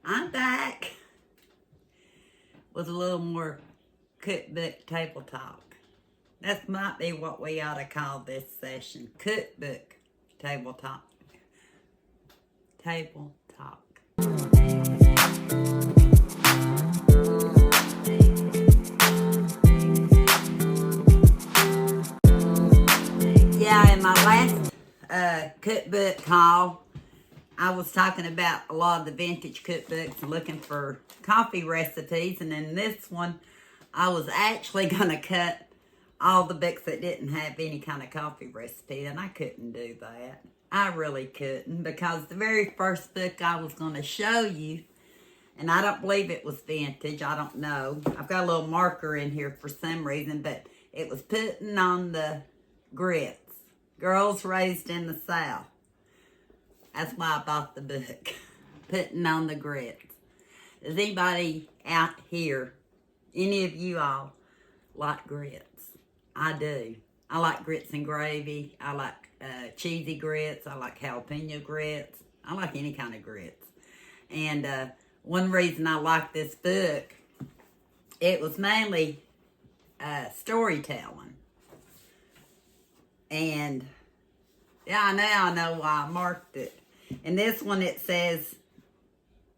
I'm back with a little more cookbook table talk. That might be what we ought to call this session. Cookbook table talk. Table talk. Yeah, in my last cookbook haul, I was talking about a lot of the vintage cookbooks and looking for coffee recipes. And in this one, I was actually going to cut all the books that didn't have any kind of coffee recipe. And I couldn't do that. I really couldn't, because the very first book I was going to show you, and I don't believe it was vintage. I don't know. I've got a little marker in here for some reason, but it was Putting on the Grits. Girls Raised in the South. That's why I bought the book. Putting on the Grits. Does anybody out here, any of you all, like grits? I do. I like grits and gravy. I like cheesy grits. I like jalapeno grits. I like any kind of grits. And one reason I like this book, it was mainly storytelling. And yeah, now I know why I marked it. In this one it says,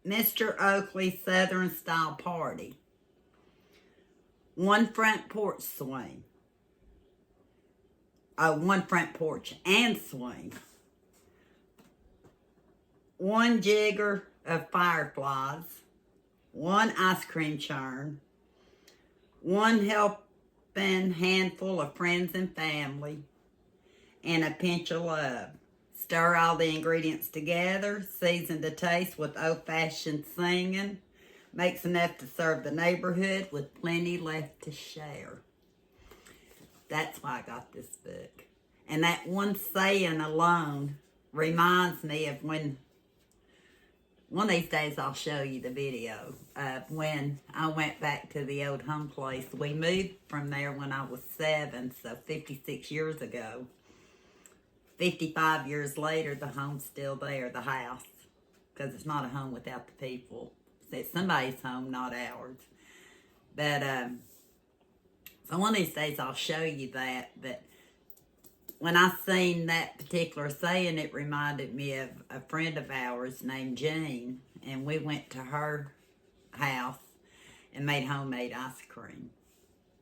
Mr. Oakley's Southern Style Party. One front porch swing. One front porch and swing. One jigger of fireflies. One ice cream churn. One helping handful of friends and family. And a pinch of love. Stir all the ingredients together, season to taste with old-fashioned singing. Makes enough to serve the neighborhood with plenty left to share. That's why I got this book. And that one saying alone reminds me of when, one of these days I'll show you the video of when I went back to the old home place. We moved from there when I was 7, so 56 years ago. 55 years later, the home's still there, the house, because it's not a home without the people. It's somebody's home, not ours. But, so one of these days I'll show you that. But when I seen that particular saying, it reminded me of a friend of ours named Jean, and we went to her house and made homemade ice cream.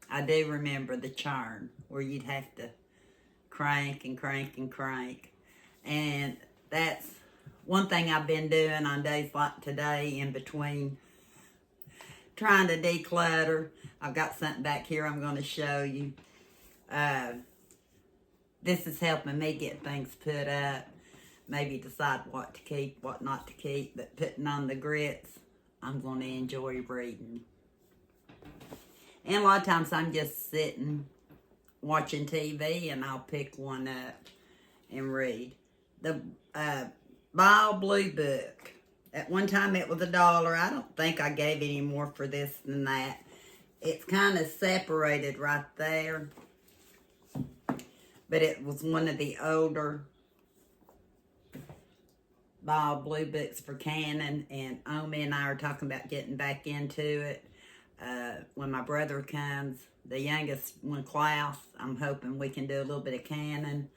I do remember the churn where you'd have to crank and crank and crank. And that's one thing I've been doing on days like today in between trying to declutter. I've got something back here I'm going to show you. This is helping me get things put up, maybe decide what to keep, what not to keep. But Putting on the Grits, I'm going to enjoy reading. And a lot of times I'm just sitting watching TV, and I'll pick one up and read. The Bile Blue book. At one time it was $1. I don't think I gave any more for this than that. It's kind of separated right there. But it was one of the older Bile Blue books for Canon, and Omi and I are talking about getting back into it. When my brother comes, the youngest one, Klaus, I'm hoping we can do a little bit of Canon.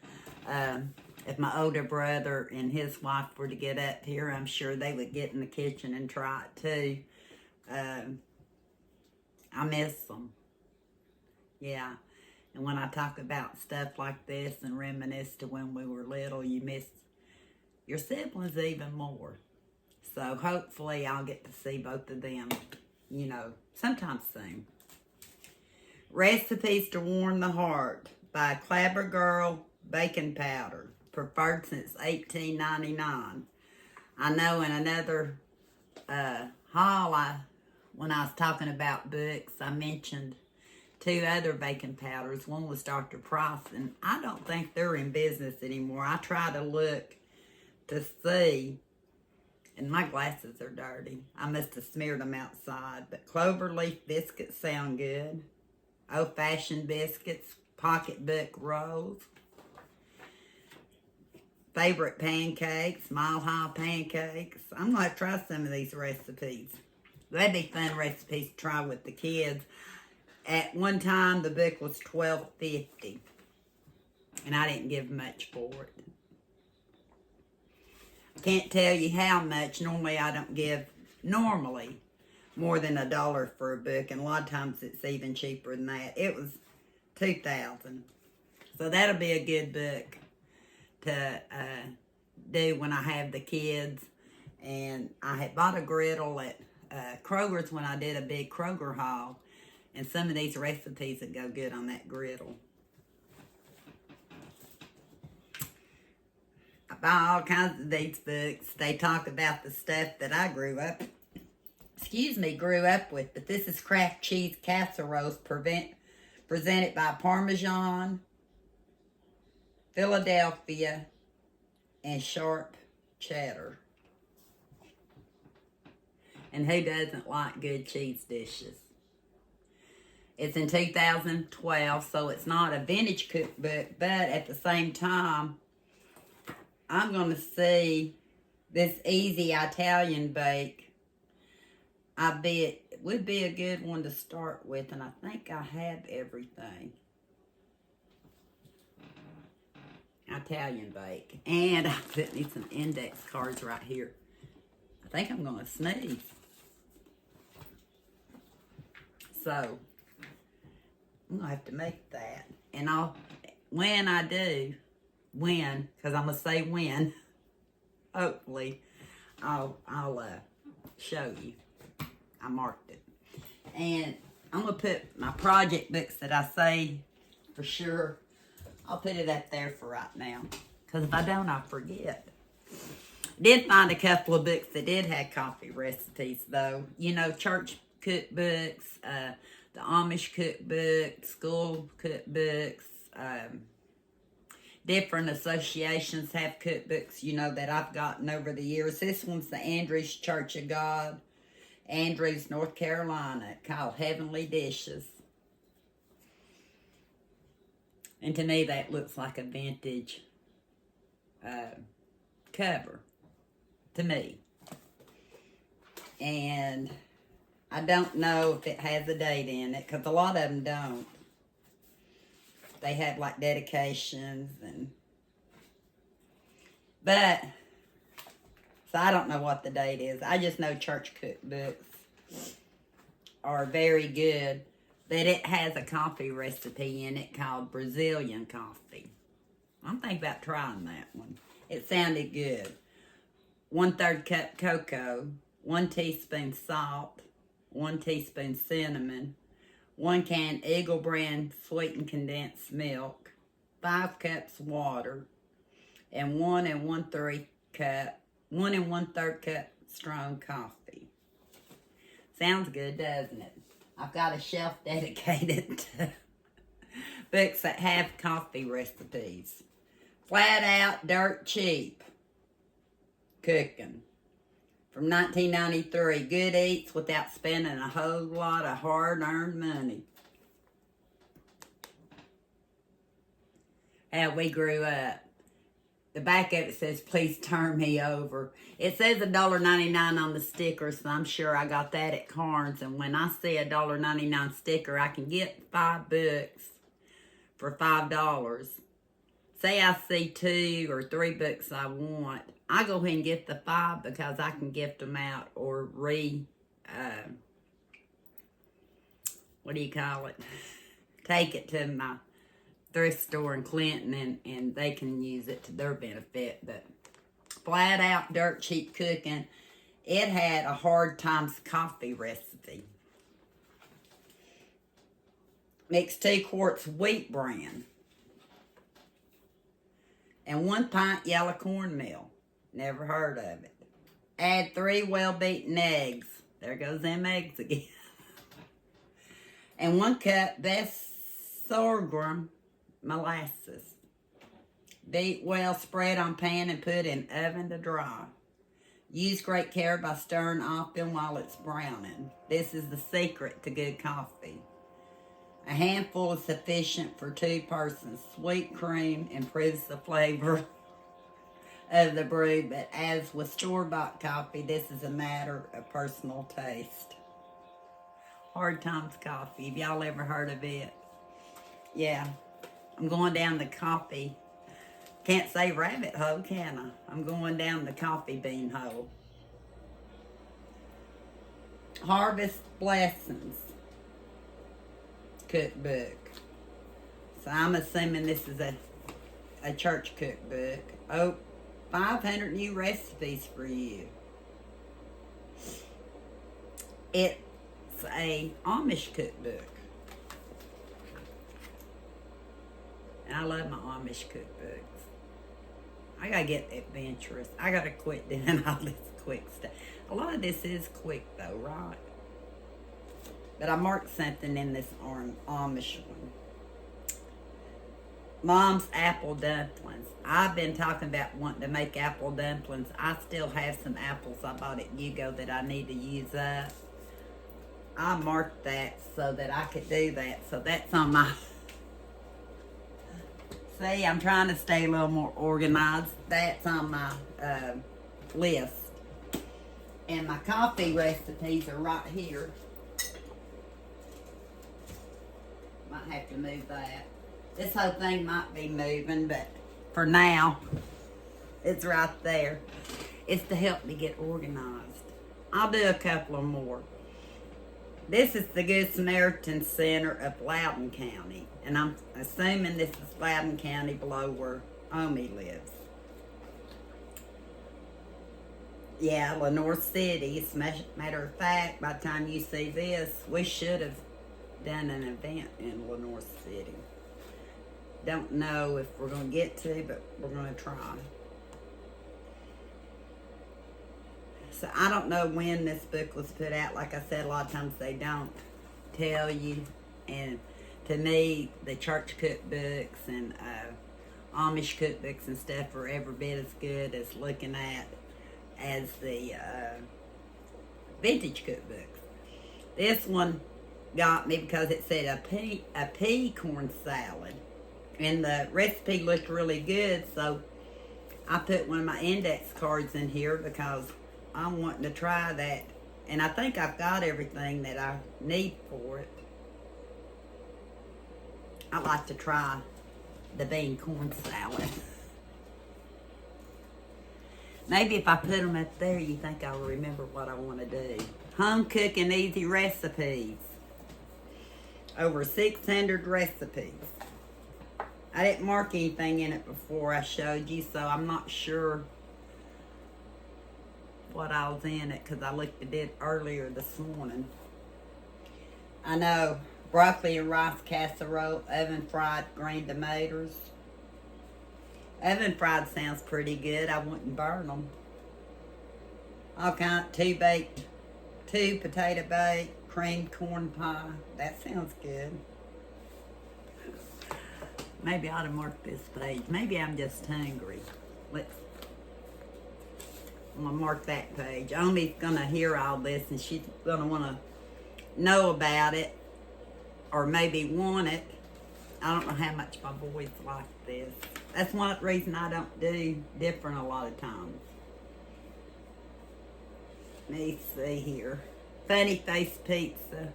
If my older brother and his wife were to get up here, I'm sure they would get in the kitchen and try it too. I miss them. Yeah. And when I talk about stuff like this and reminisce to when we were little, you miss your siblings even more. So hopefully I'll get to see both of them, you know, sometime soon. Recipes to Warm the Heart by Clabber Girl Baking Powder. Preferred since 1899. I know in another haul, when I was talking about books, I mentioned 2 other baking powders. One was Dr. Price, and I don't think they're in business anymore. I try to look to see, and my glasses are dirty. I must have smeared them outside. But Cloverleaf biscuits sound good. Old-fashioned biscuits, pocketbook rolls. favorite pancakes, mile high pancakes. I'm going to try some of these recipes. That'd be fun recipes to try with the kids. At one time, the book was $12.50, and I didn't give much for it. Can't tell you how much. Normally, I don't give more than $1 for a book, and a lot of times it's even cheaper than that. It was $2,000, so that'll be a good book to do when I have the kids. And I had bought a griddle at Kroger's when I did a big Kroger haul, and some of these recipes that go good on that griddle. I buy all kinds of these books. They talk about the stuff that I grew up with. But this is Kraft Cheese Casseroles presented by Parmesan, Philadelphia, and Sharp Cheddar. And who doesn't like good cheese dishes? It's in 2012, so it's not a vintage cookbook, but at the same time, I'm going to see this easy Italian bake. I bet it would be a good one to start with, and I think I have everything. Italian bake. And I put me some index cards right here. I think I'm going to sneeze. So, I'm going to have to make that. And when I do, because I'm going to say when, hopefully, I'll show you. I marked it. And I'm going to put my project books that I say for sure. I'll put it up there for right now. Because if I don't, I'll forget. Did find a couple of books that did have coffee recipes, though. You know, church cookbooks, the Amish cookbook, school cookbooks, different associations have cookbooks, you know, that I've gotten over the years. This one's the Andrews Church of God, Andrews, North Carolina, called Heavenly Dishes. And to me, that looks like a vintage cover, to me. And I don't know if it has a date in it, because a lot of them don't. They have like dedications but, so I don't know what the date is. I just know church cookbooks are very good. That it has a coffee recipe in it called Brazilian coffee. I'm thinking about trying that one. It sounded good. 1/3 cup cocoa, 1 teaspoon salt, 1 teaspoon cinnamon, 1 can Eagle brand sweetened condensed milk, 5 cups water, and 1 1/3 cup strong coffee. Sounds good, doesn't it? I've got a shelf dedicated to books that have coffee recipes. Flat out dirt cheap cooking. From 1993, good eats without spending a whole lot of hard-earned money. How we grew up. The back of it says, please turn me over. It says $1.99 on the sticker, so I'm sure I got that at Carnes. And when I see a $1.99 sticker, I can get 5 books for $5. Say I see 2 or 3 books I want. I go ahead and get the 5 because I can gift them out or take it to my thrift store in Clinton and they can use it to their benefit. But flat out dirt cheap cooking. It had a Hard Times coffee recipe. Mix 2 quarts wheat bran and 1 pint yellow cornmeal. Never heard of it. Add 3 well-beaten eggs. There goes them eggs again. And 1 cup best sorghum molasses. Beat well, spread on pan, and put in oven to dry. Use great care by stirring often while it's browning. This is the secret to good coffee. A handful is sufficient for 2 persons. Sweet cream improves the flavor of the brew, but as with store-bought coffee, this is a matter of personal taste. Hard Times Coffee. Have y'all ever heard of it? Yeah. I'm going down the coffee. Can't say rabbit hole, can I? I'm going down the coffee bean hole. Harvest Blessings cookbook. So I'm assuming this is a church cookbook. Oh, 500 new recipes for you. It's a Amish cookbook. And I love my Amish cookbooks. I gotta get adventurous. I gotta quit doing all this quick stuff. A lot of this is quick though, right? But I marked something in this Amish one. Mom's apple dumplings. I've been talking about wanting to make apple dumplings. I still have some apples I bought at Yugo that I need to use up. I marked that so that I could do that. So that's on my... See, I'm trying to stay a little more organized. That's on my list. And my coffee recipes are right here. Might have to move that. This whole thing might be moving, but for now, it's right there. It's to help me get organized. I'll do a couple of more. This is the Good Samaritan Center of Loudoun County. And I'm assuming this is Loudoun County below where Omi lives. Yeah, Lenore City. As a matter of fact, by the time you see this, we should have done an event in Lenore City. Don't know if we're going to get to, but we're going to try. So I don't know when this book was put out. Like I said, a lot of times they don't tell you. And to me, the church cookbooks and Amish cookbooks and stuff are every bit as good as looking at as the vintage cookbooks. This one got me because it said a pea corn salad. And the recipe looked really good, so I put one of my index cards in here because I'm wanting to try that. And I think I've got everything that I need for it. I like to try the bean corn salad. Maybe if I put them up there, you think I'll remember what I want to do. Home cooking easy recipes. Over 600 recipes. I didn't mark anything in it before I showed you, so I'm not sure what I was in it because I looked at it earlier this morning. I know broccoli and rice casserole, oven fried green tomatoes. Oven fried sounds pretty good. I wouldn't burn them. All kind, two potato baked, creamed corn pie. That sounds good. Maybe I ought to mark this page. Maybe I'm just hungry. I'm going to mark that page. Omi's going to hear all this and she's going to want to know about it or maybe want it. I don't know how much my boys like this. That's one reason I don't do different a lot of times. Let me see here. Funny Face Pizza.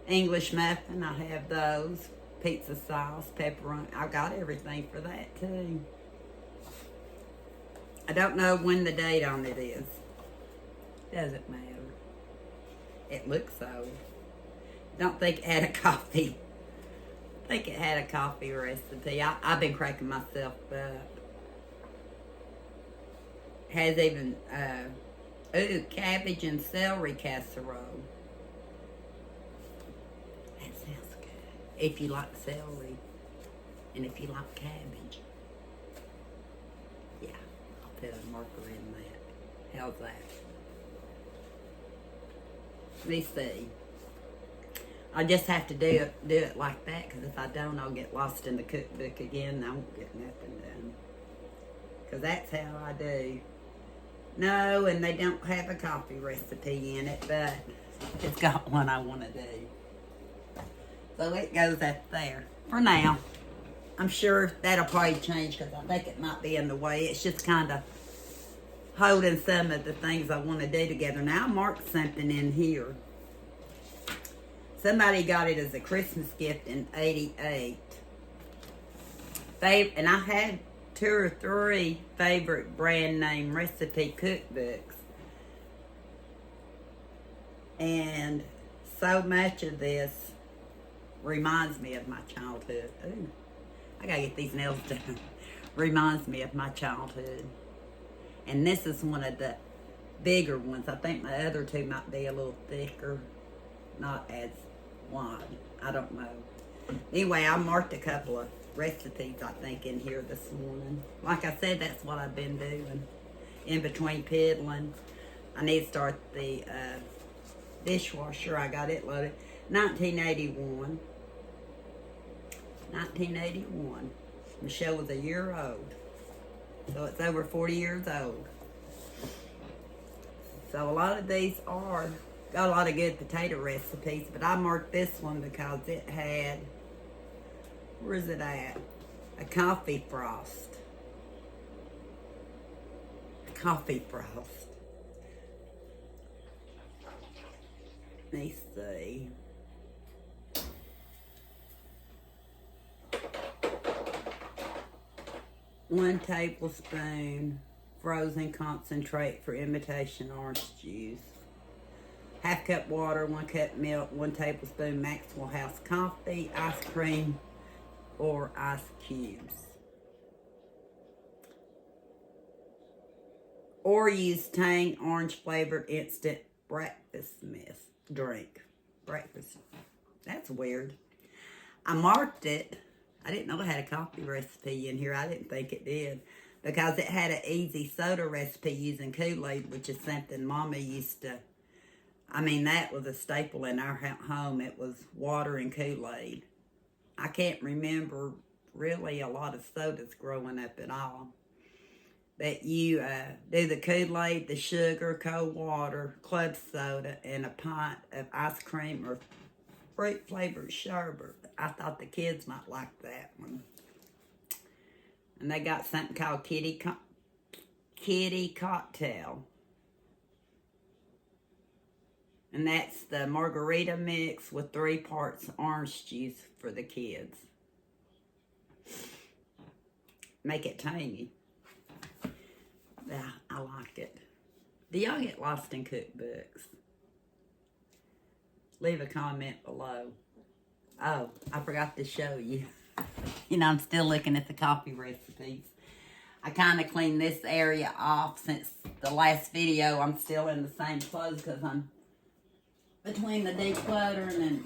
English muffin, I have those. Pizza sauce, pepperoni. I got everything for that too. I don't know when the date on it is. Doesn't matter. It looks old. Don't think it had a coffee. I think it had a coffee recipe. I've been cracking myself up. Has even, cabbage and celery casserole. If you like celery and if you like cabbage. Yeah, I'll put a marker in that. How's that? Let me see. I just have to do it like that because if I don't, I'll get lost in the cookbook again and I won't get nothing done. Because that's how I do. No, and they don't have a coffee recipe in it, but it's got one I want to do. So it goes up there for now. I'm sure that'll probably change because I think it might be in the way. It's just kind of holding some of the things I want to do together. Now I marked something in here. Somebody got it as a Christmas gift in '88. And I had 2 or 3 favorite brand name recipe cookbooks. And so much of this reminds me of my childhood. Ooh, I gotta get these nails done. Reminds me of my childhood. And this is one of the bigger ones. I think my other 2 might be a little thicker, not as wide. I don't know. Anyway, I marked a couple of recipes, I think, in here this morning. Like I said, that's what I've been doing in between piddling. I need to start the dishwasher. I got it loaded. 1981. 1981. Michelle was a year old. So it's over 40 years old. So a lot of these got a lot of good potato recipes, but I marked this one because it had, where is it at? A coffee frost. Coffee frost. Let me see. One tablespoon frozen concentrate for imitation orange juice. Half cup water, 1 cup milk, 1 tablespoon Maxwell House coffee, ice cream, or ice cubes. Or use Tang orange flavored instant breakfast drink. Breakfast. That's weird. I marked it. I didn't know it had a coffee recipe in here. I didn't think it did. Because it had an easy soda recipe using Kool-Aid, which is something Mama used to. I mean, that was a staple in our home. It was water and Kool-Aid. I can't remember really a lot of sodas growing up at all. But you do the Kool-Aid, the sugar, cold water, club soda, and a pint of ice cream or fruit-flavored sherbet. I thought the kids might like that one. And they got something called Kitty Cocktail. And that's the margarita mix with 3 parts orange juice for the kids. Make it tangy. Yeah, I like it. Do y'all get lost in cookbooks? Leave a comment below. Oh, I forgot to show you. You know, I'm still looking at the coffee recipes. I kind of cleaned this area off since the last video. I'm still in the same clothes because I'm between the decluttering and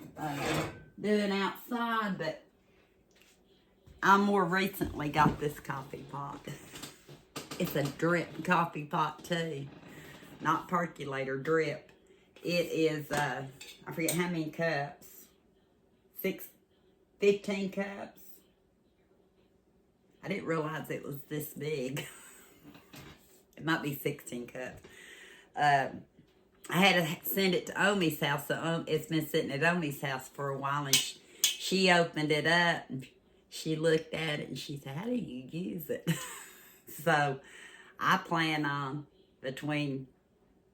doing outside. But I more recently got this coffee pot. It's a drip coffee pot too. Not percolator, drip. It is, I forget how many cups. 15 cups. I didn't realize it was this big. It might be 16 cups. I had to send it to Omi's house. So it's been sitting at Omi's house for a while. And she opened it up. And she looked at it and she said, how do you use it? So I plan on, between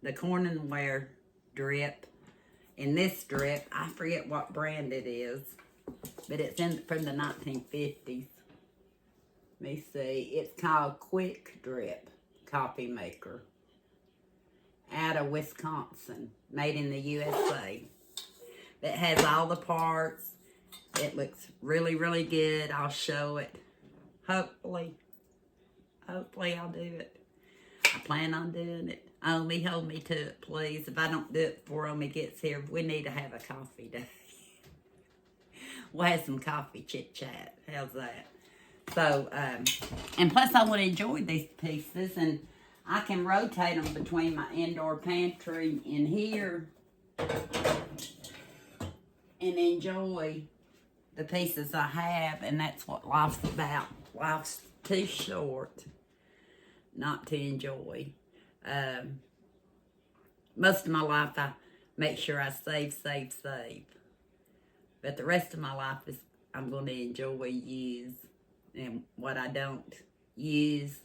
the Cornware drip and this drip, I forget what brand it is, but it's from the 1950's. Let me see. It's called Quick Drip Coffee Maker. Out of Wisconsin. Made in the USA. That has all the parts. It looks really, really good. I'll show it. Hopefully I'll do it. I plan on doing it. Omi, hold me to it, please. If I don't do it before Omi gets here, we need to have a coffee day. We'll have some coffee chit-chat. How's that? So, and plus I want to enjoy these pieces, and I can rotate them between my indoor pantry in here and enjoy the pieces I have, and that's what life's about. Life's too short not to enjoy. Most of my life I make sure I save. But the rest of my life is I'm going to enjoy, use, and what I don't use.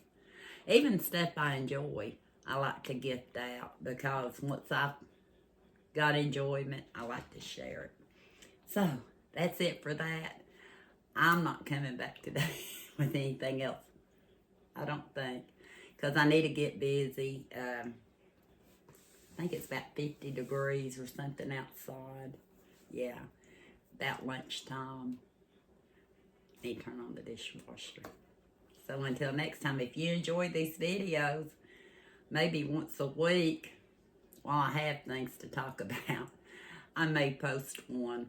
Even stuff I enjoy, I like to gift out, because once I've got enjoyment, I like to share it. So, that's it for that. I'm not coming back today with anything else, I don't think, because I need to get busy. I think it's about 50 degrees or something outside. Yeah, about lunchtime. Need to turn on the dishwasher. So until next time, if you enjoy these videos, maybe once a week, while I have things to talk about, I may post one.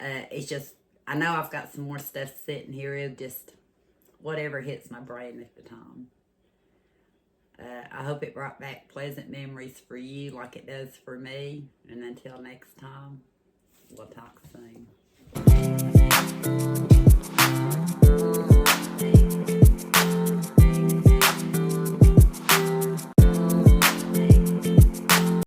It's just, I know I've got some more stuff sitting here. It'll just, whatever hits my brain at the time. I hope it brought back pleasant memories for you like it does for me. And until next time, we'll talk soon.